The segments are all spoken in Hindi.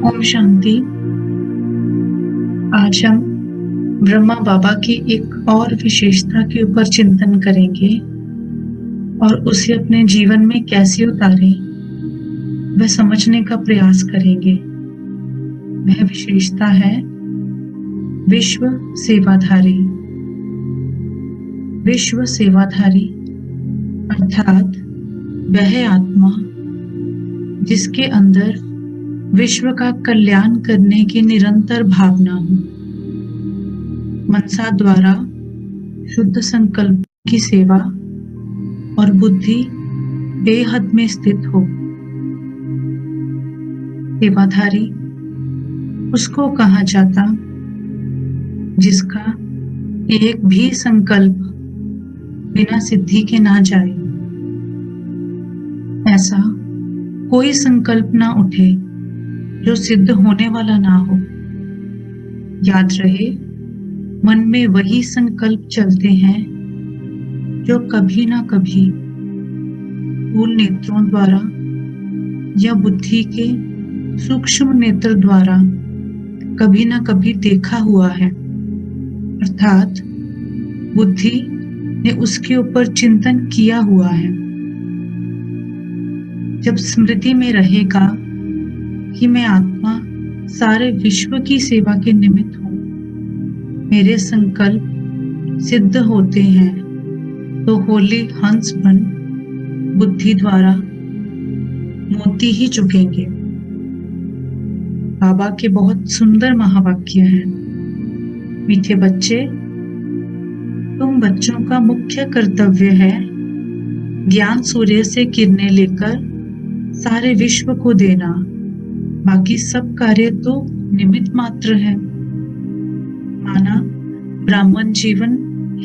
ओम शांति। आज हम ब्रह्मा बाबा की एक और विशेषता के ऊपर चिंतन करेंगे और उसे अपने जीवन में कैसे उतारें, वह समझने का प्रयास करेंगे। वह विशेषता है विश्व सेवाधारी। विश्व सेवाधारी अर्थात वह आत्मा जिसके अंदर विश्व का कल्याण करने की निरंतर भावना हो, मनसा द्वारा शुद्ध संकल्प की सेवा और बुद्धि बेहद में स्थित हो। सेवाधारी उसको कहा जाता जिसका एक भी संकल्प बिना सिद्धि के ना जाए। ऐसा कोई संकल्प ना उठे जो सिद्ध होने वाला ना हो। याद रहे, मन में वही संकल्प चलते हैं जो कभी ना कभी स्थूल नेत्रों द्वारा या बुद्धि के सूक्ष्म नेत्र द्वारा कभी ना कभी देखा हुआ है, अर्थात बुद्धि ने उसके ऊपर चिंतन किया हुआ है। जब स्मृति में रहेगा कि मैं आत्मा सारे विश्व की सेवा के निमित्त हूँ, मेरे संकल्प सिद्ध होते हैं, तो होली हंस बन बुद्धि द्वारा मोती ही चुकेंगे। बाबा के बहुत सुंदर महावाक्य हैं। मीठे बच्चे, तुम बच्चों का मुख्य कर्तव्य है ज्ञान सूर्य से किरणें लेकर सारे विश्व को देना। बाकी सब कार्य तो निमित्त मात्र है। माना ब्राह्मण जीवन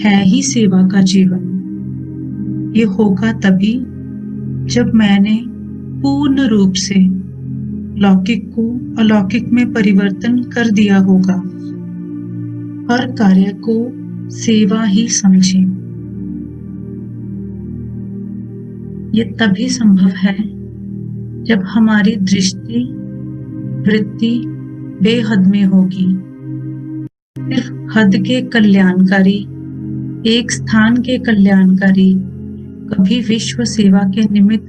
है ही सेवा का जीवन। ये होगा तभी जब मैंने पूर्ण रूप से लौकिक को अलौकिक में परिवर्तन कर दिया होगा। हर कार्य को सेवा ही समझें। ये तभी संभव है जब हमारी दृष्टि वृत्ति बेहद में होगी। सिर्फ हद के कल्याणकारी, एक स्थान के कल्याणकारी कभी विश्व सेवा के निमित्त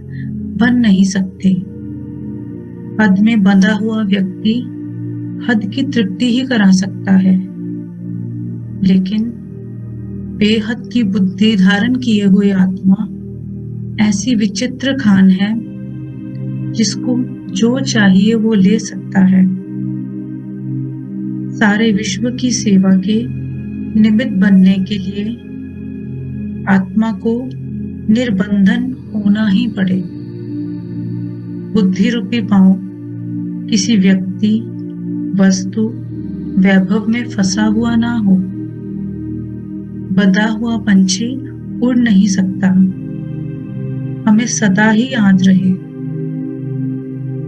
बन नहीं सकते। हद में बंधा हुआ व्यक्ति हद की तृप्ति ही करा सकता है, लेकिन बेहद की बुद्धि धारण किए हुए आत्मा ऐसी विचित्र खान है जिसको जो चाहिए वो ले सकता है। सारे विश्व की सेवा के निमित्त बनने के लिए आत्मा को निर्बंधन होना ही पड़े। बुद्धि रूपी पांव किसी व्यक्ति, वस्तु, वैभव में फंसा हुआ ना हो। बंधा हुआ पंछी उड़ नहीं सकता। हमें सदा ही याद रहे,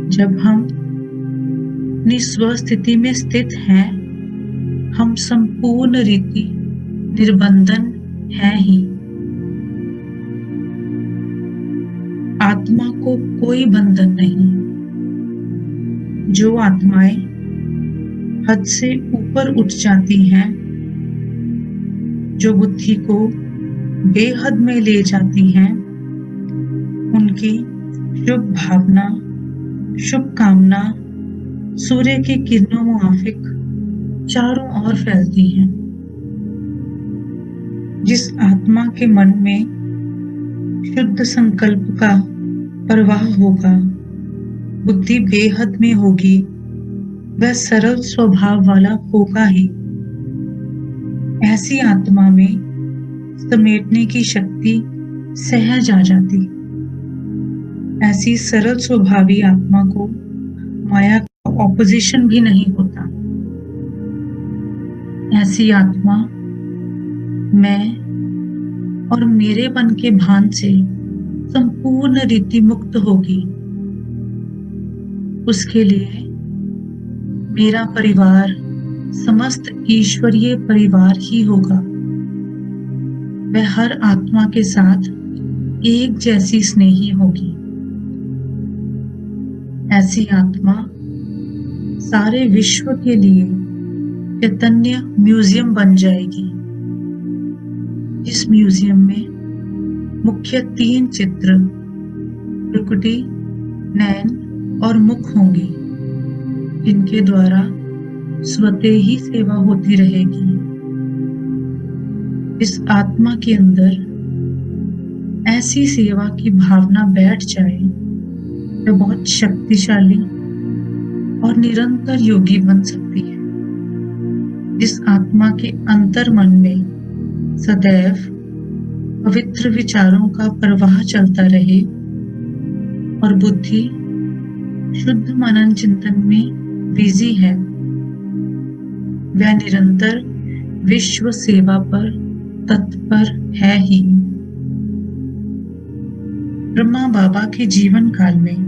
जब हम अपनी स्वस्थिति में स्थित हैं, हम संपूर्ण रीति निर्बंधन है ही। आत्मा को कोई बंधन नहीं। जो आत्माएं हद से ऊपर उठ जाती हैं, जो बुद्धि को बेहद में ले जाती हैं, उनकी शुभ भावना, शुभ कामना सूर्य की किरणों मुआफिक चारों ओर फैलती हैं। जिस आत्मा के मन में शुद्ध संकल्प का प्रवाह होगा, बुद्धि बेहद में होगी, वह सरल स्वभाव वाला होगा ही। ऐसी आत्मा में समेटने की शक्ति सहज आ जाती। ऐसी सरल स्वभावी आत्मा को माया का ऑपोजिशन भी नहीं होता। ऐसी आत्मा मैं और मेरेपन के भान से संपूर्ण रीति मुक्त होगी। उसके लिए मेरा परिवार समस्त ईश्वरीय परिवार ही होगा। वह हर आत्मा के साथ एक जैसी स्नेही होगी। ऐसी आत्मा सारे विश्व के लिए चैतन्य म्यूजियम बन जाएगी। इस म्यूजियम में मुख्य 3 चित्र भ्रुकुटी, नैन और मुख होंगे, जिनके द्वारा स्वतः ही सेवा होती रहेगी। इस आत्मा के अंदर ऐसी सेवा की भावना बैठ जाए तो बहुत शक्तिशाली और निरंतर योगी बन सकती है। जिस आत्मा के अंतर मन में सदैव पवित्र विचारों का प्रवाह चलता रहे और बुद्धि शुद्ध मनन चिंतन में बिजी है, वह निरंतर विश्व सेवा पर तत्पर है ही। ब्रह्मा बाबा के जीवन काल में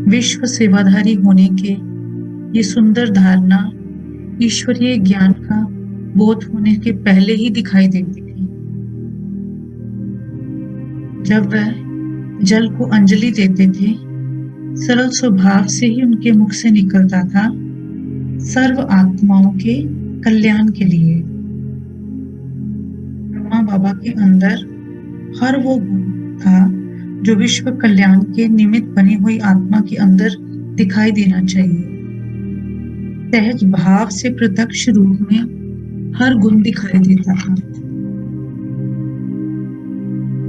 विश्व सेवाधारी होने के ये सुंदर धारणा ईश्वरीय ज्ञान का बोध होने के पहले ही दिखाई देती थी। जब वह जल को अंजलि देते थे, सरल स्वभाव से ही उनके मुख से निकलता था, सर्व आत्माओं के कल्याण के लिए। ब्रह्मा बाबा के अंदर हर वो गुण था जो विश्व कल्याण के निमित्त बनी हुई आत्मा के अंदर दिखाई देना चाहिए। सहज भाव से प्रत्यक्ष रूप में हर गुण दिखाई देता था।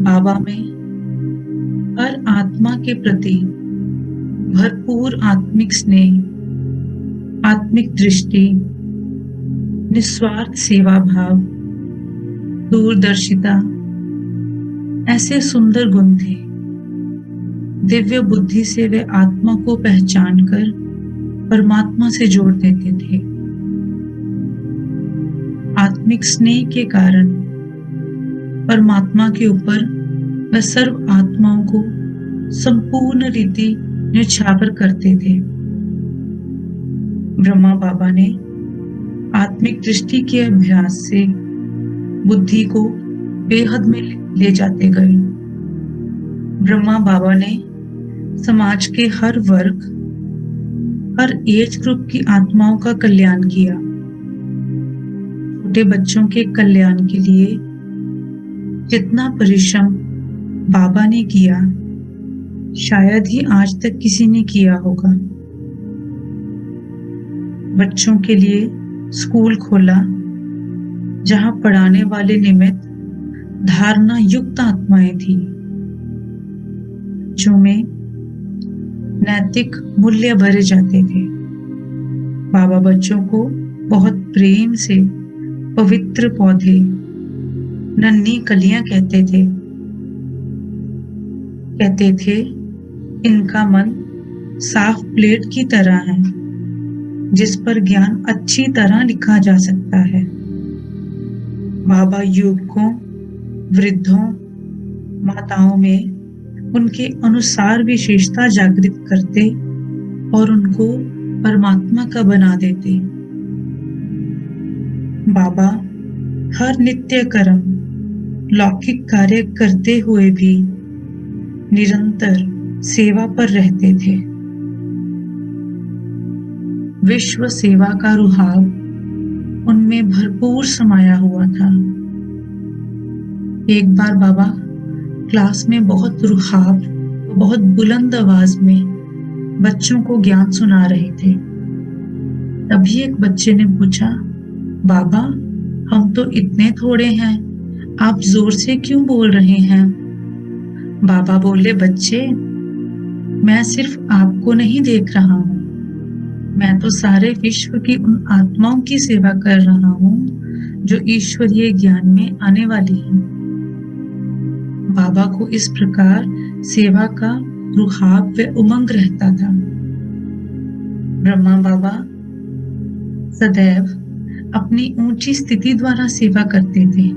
बाबा में हर आत्मा के प्रति भरपूर आत्मिक स्नेह, आत्मिक दृष्टि, निस्वार्थ सेवा भाव, दूरदर्शिता ऐसे सुंदर गुण थे। दिव्य बुद्धि से वे आत्मा को पहचान कर परमात्मा से जोड़ देते थे। आत्मिक स्नेह के कारण परमात्मा के ऊपर वह सर्व आत्माओं को संपूर्ण रीति न्यौछावर करते थे। ब्रह्मा बाबा ने आत्मिक दृष्टि के अभ्यास से बुद्धि को बेहद में ले जाते गए। ब्रह्मा बाबा ने समाज के हर वर्ग, हर एज ग्रुप की आत्माओं का कल्याण किया। छोटे बच्चों के कल्याण के लिए जितना परिश्रम बाबा ने किया, शायद ही आज तक किसी ने किया होगा। बच्चों के लिए स्कूल खोला, जहां पढ़ाने वाले निमित्त धारणा युक्त आत्माएं थी। बच्चों में नैतिक मूल्य भरे जाते थे। बाबा बच्चों को बहुत प्रेम से पवित्र पौधे, नन्ही कलियां कहते थे। कहते थे, इनका मन साफ प्लेट की तरह है, जिस पर ज्ञान अच्छी तरह लिखा जा सकता है। बाबा युवकों, वृद्धों, माताओं में उनके अनुसार विशेषता जागृत करते और उनको परमात्मा का बना देते। बाबा हर नित्य कर्म, लौकिक कार्य करते हुए भी निरंतर सेवा पर रहते थे। विश्व सेवा का रुहाब उनमें भरपूर समाया हुआ था। एक बार बाबा क्लास में बहुत रुहाब, बहुत बुलंद आवाज में बच्चों को ज्ञान सुना रहे थे। तभी एक बच्चे ने पूछा, बाबा हम तो इतने थोड़े हैं, आप जोर से क्यों बोल रहे हैं? बाबा बोले, बच्चे मैं सिर्फ आपको नहीं देख रहा हूँ, मैं तो सारे विश्व की उन आत्माओं की सेवा कर रहा हूँ जो ईश्वरीय ज्ञान में आने वाली हैं। बाबा को इस प्रकार सेवा का रुहाब व उमंग रहता था। ब्रह्मा बाबा सदैव अपनी ऊंची स्थिति द्वारा सेवा करते थे।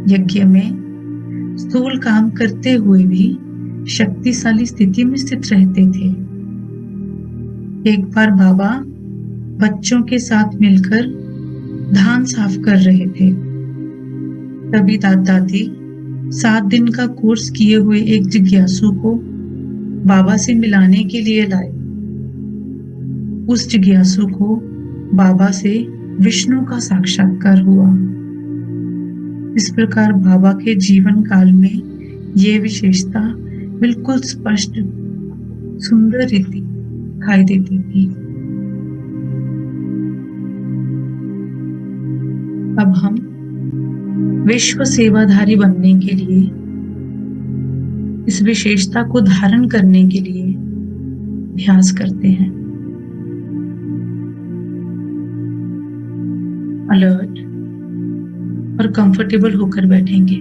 यज्ञ में स्थूल काम करते हुए भी शक्तिशाली स्थिति में स्थित रहते थे। एक बार बाबा बच्चों के साथ मिलकर धान साफ कर रहे थे। तभी दादी 7 दिन का कोर्स किए हुए एक जिज्ञासु को बाबा से मिलाने के लिए लाए। उस जिज्ञासु को बाबा से विष्णु का साक्षात्कार हुआ। इस प्रकार बाबा के जीवन काल में ये विशेषता बिल्कुल स्पष्ट सुंदर रीति दिखाई देती थी। अब हम विश्व सेवाधारी बनने के लिए, इस विशेषता को धारण करने के लिए अभ्यास करते हैं। अलर्ट और कंफर्टेबल होकर बैठेंगे।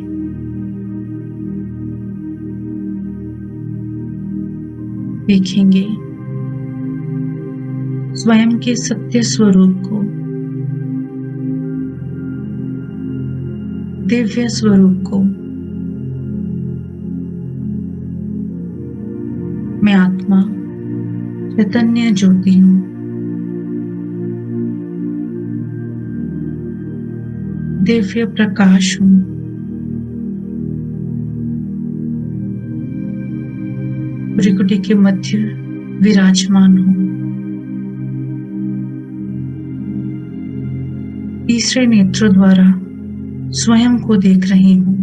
देखेंगे स्वयं के सत्य स्वरूप को, दिव्य स्वरूप को। मैं आत्मा चैतन्य ज्योति हूँ। दिव्य प्रकाश हूँ। त्रिकुटी के मध्य विराजमान हूँ। तीसरे नेत्रों द्वारा स्वयं को देख रही हूँ।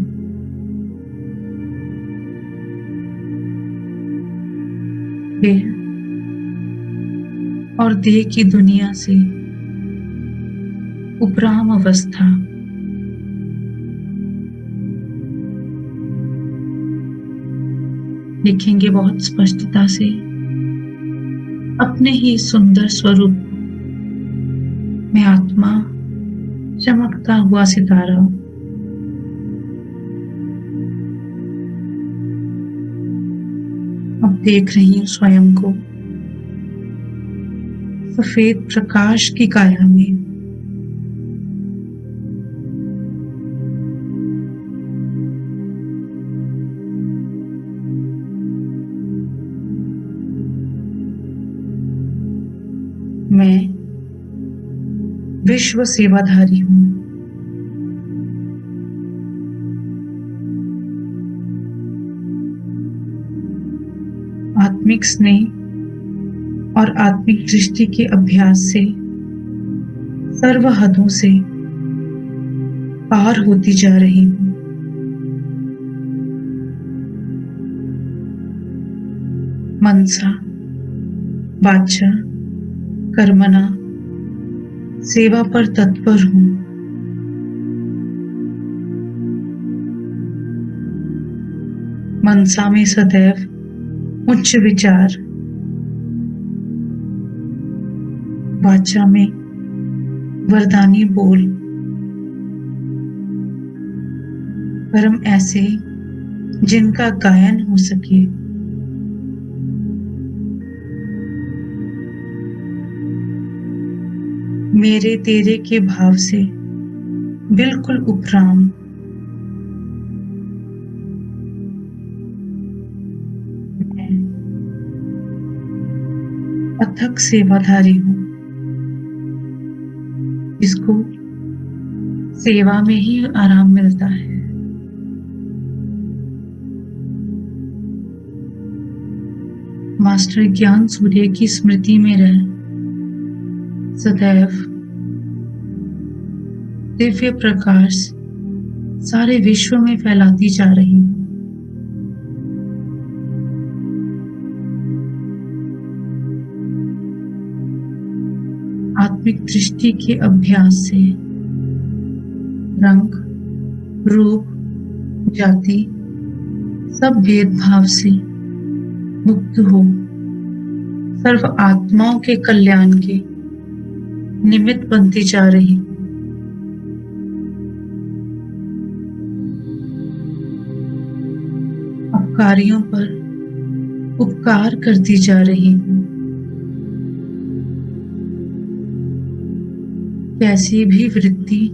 देह और देह की दुनिया से उपराम अवस्था, देखेंगे बहुत स्पष्टता से अपने ही सुंदर स्वरूप। मैं आत्मा चमकता हुआ सितारा। अब देख रही हूं स्वयं को सफेद प्रकाश की काया में। मैं विश्व सेवाधारी हूँ। आत्मिक स्नेह और आत्मिक दृष्टि के अभ्यास से सर्व हदों से पार होती जा रही हूँ। मनसा वाचा कर्मणा सेवा पर तत्पर हूँ। मनसा में सदैव उच्च विचार, वाचा में वरदानी बोल, कर्म ऐसे जिनका गायन हो सके। मेरे तेरे के भाव से बिल्कुल उपराम। मैं अथक सेवाधारी हूँ, जिसको सेवा में ही आराम मिलता है। मास्टर ज्ञान सूर्य की स्मृति में रह सदैव दिव्य प्रकाश सारे विश्व में फैलाती जा रही हूँ। आत्मिक दृष्टि के अभ्यास से रंग, रूप, जाति, सब भेदभाव से मुक्त हो सर्व आत्माओं के कल्याण के निमित्त बनती जा रही हूँ। अपकारियों पर उपकार करती जा रही हूँ। कैसी भी वृत्ति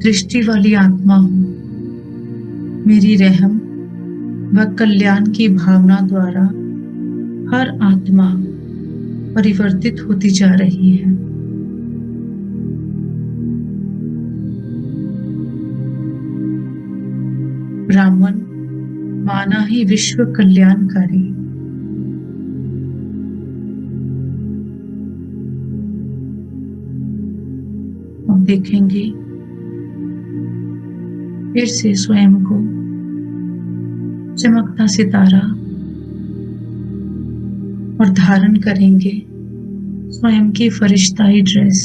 दृष्टि वाली आत्मा हूँ, मेरी रहम व कल्याण की भावना द्वारा हर आत्मा परिवर्तित होती जा रही है। ब्राह्मण माना ही विश्व कल्याणकारी। देखेंगे फिर से स्वयं को चमकता सितारा और धारण करेंगे स्वयं की फरिश्ताई ड्रेस,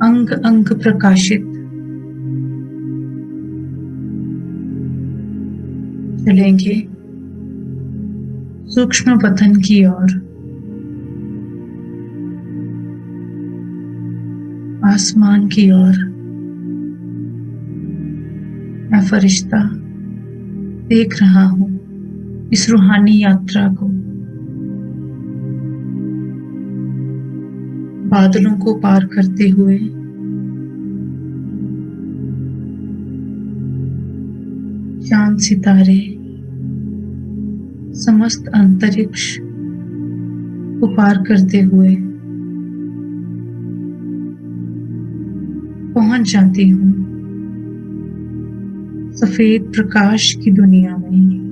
अंग अंग प्रकाशित। चलेंगे सूक्ष्म पतन की ओर, आसमान की ओर। मैं फरिश्ता देख रहा हूं इस रूहानी यात्रा को, बादलों को पार करते हुए चांद सितारे समस्त अंतरिक्ष को पार करते हुए पहुंच जाती हूँ सफेद प्रकाश की दुनिया में।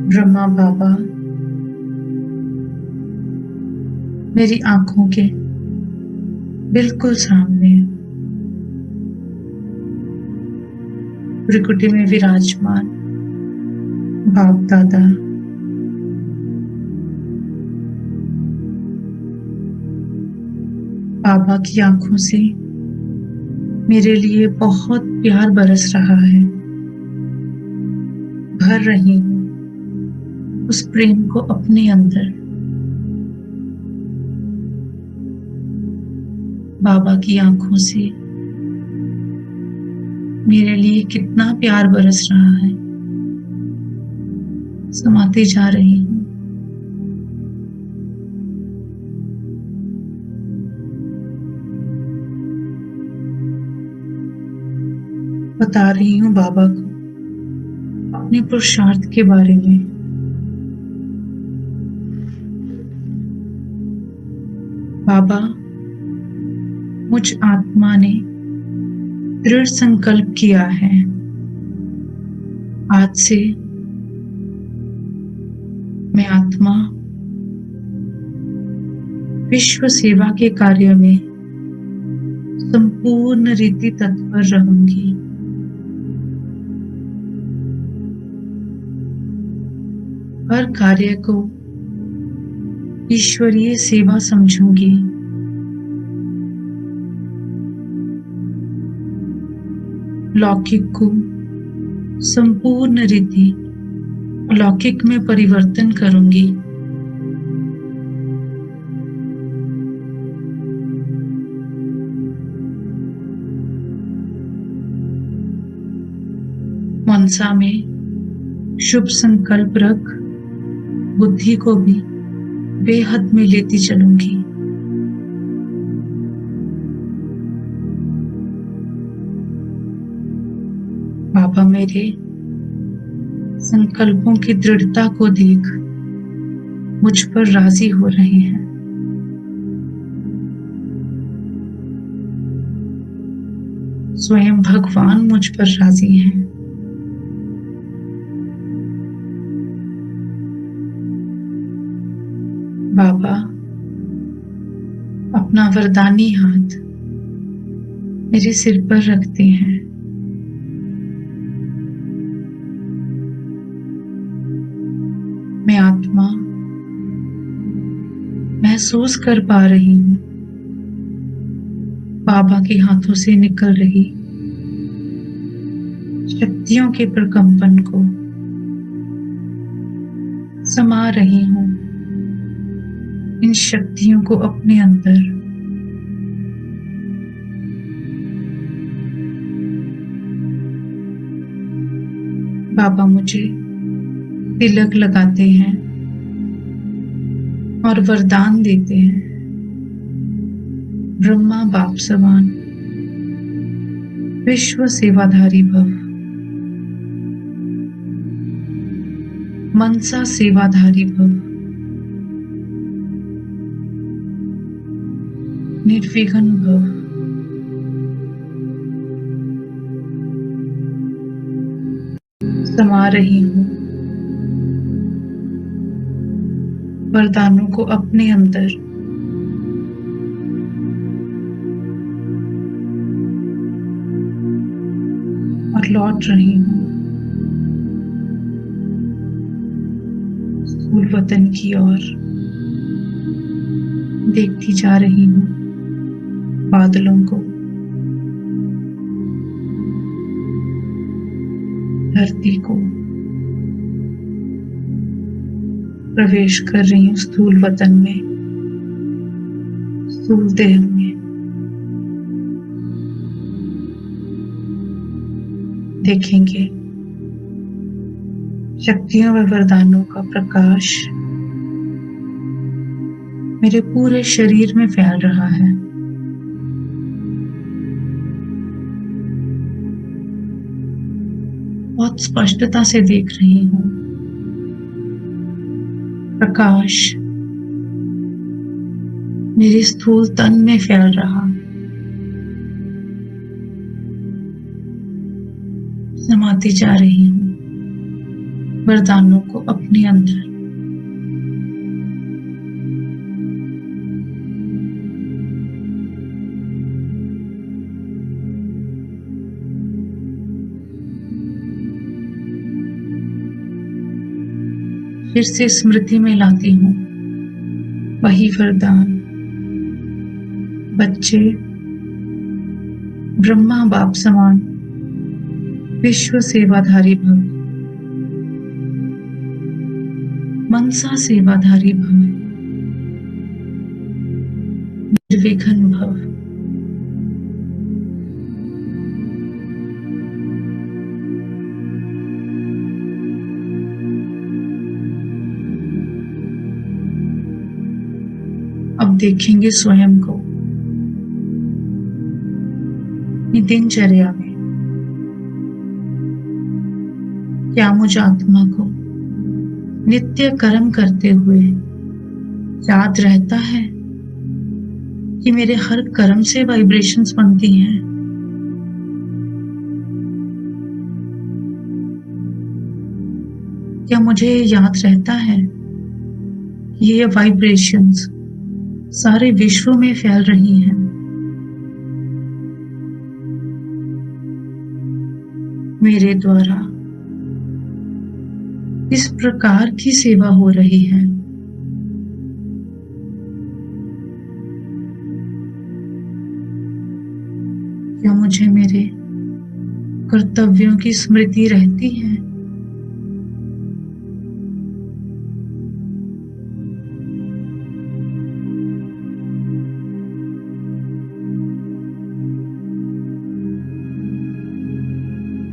ब्रह्मा बाबा मेरी आंखों के बिल्कुल सामने त्रिकुटी में विराजमान बाप दादा बाबा की आंखों से मेरे लिए बहुत प्यार बरस रहा है। भर रही हूँ उस प्रेम को अपने अंदर। बाबा की आंखों से मेरे लिए कितना प्यार बरस रहा है, समाती जा रही हूँ। बता रही हूँ बाबा को अपने पुरुषार्थ के बारे में। बाबा, मुझ आत्मा ने दृढ़ संकल्प किया है, आज से मैं आत्मा विश्व सेवा के कार्य में संपूर्ण रीति तत्पर रहूंगी। हर कार्य को ईश्वरीय सेवा समझूंगी। लौकिक को संपूर्ण रीति अलौकिक में परिवर्तन करूंगी। मनसा में शुभ संकल्प रख बुद्धि को भी बेहद में लेती चलूंगी। बाबा मेरे संकल्पों की दृढ़ता को देख मुझ पर राजी हो रहे हैं। स्वयं भगवान मुझ पर राजी हैं। बाबा अपना वरदानी हाथ मेरे सिर पर रखते हैं। मैं आत्मा महसूस कर पा रही हूँ बाबा के हाथों से निकल रही शक्तियों के प्रकंपन को। समा रही हूँ इन शक्तियों को अपने अंदर। बाबा मुझे तिलक लगाते हैं और वरदान देते हैं। ब्रह्मा बाप समान विश्व सेवाधारी भव, मनसा सेवाधारी भव, निर्विघ्न भव। समा रही हूँ वरदानों को अपने अंदर और लौट रही हूँ स्थूल वतन की ओर। देखती जा रही हूँ बादलों को, धरती को। प्रवेश कर रही हूँ स्थूल वतन में, स्थूल देह में। देखेंगे शक्तियों व वरदानों का प्रकाश मेरे पूरे शरीर में फैल रहा है। बहुत स्पष्टता से देख रही हूँ प्रकाश मेरे स्थूल तन में फैल रहा। समाती जा रही हूँ वरदानों को अपने अंदर। फिर से स्मृति में लाती हूँ वही वरदान। बच्चे ब्रह्मा बाप समान विश्व सेवाधारी भव, मनसा सेवाधारी भव, निर्विघ्न भव। अब देखेंगे स्वयं को अपनी दिनचर्या में। क्या मुझ आत्मा को नित्य कर्म करते हुए याद रहता है कि मेरे हर कर्म से वाइब्रेशंस बनती हैं? क्या मुझे याद रहता है कि ये वाइब्रेशंस सारे विश्व में फैल रही हैं? मेरे द्वारा इस प्रकार की सेवा हो रही है। क्या मुझे मेरे कर्तव्यों की स्मृति रहती है?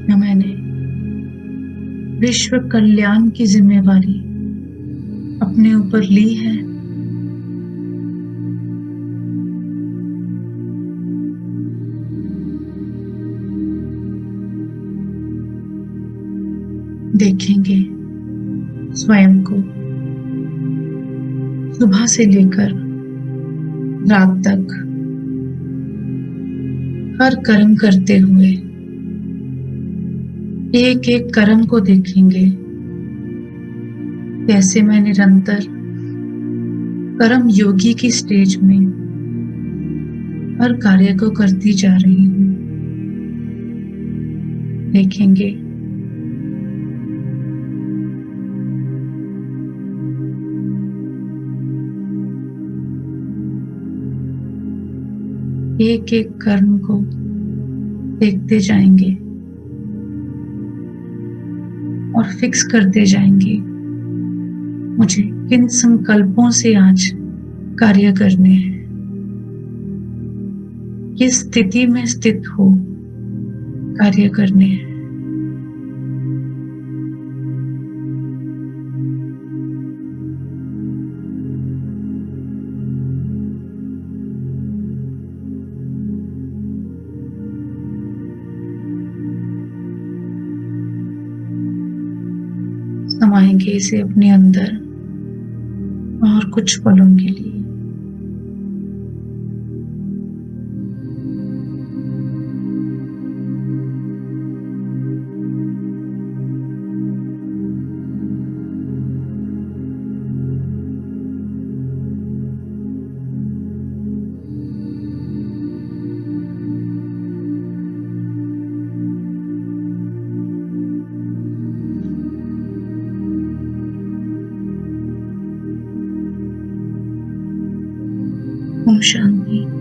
क्या मैंने विश्व कल्याण की जिम्मेवारी अपने ऊपर ली है? देखेंगे स्वयं को सुबह से लेकर रात तक हर कर्म करते हुए। एक एक कर्म को देखेंगे कैसे मैं निरंतर कर्म योगी की स्टेज में हर कार्य को करती जा रही हूँ। देखेंगे एक एक कर्म को देखते जाएंगे और फिक्स करते जाएंगे मुझे किन संकल्पों से आज कार्य करने हैं, किस स्थिति में स्थित हो कार्य करने हैं। समाएंगे इसे अपने अंदर और कुछ पलों के लिए। ओम शांति।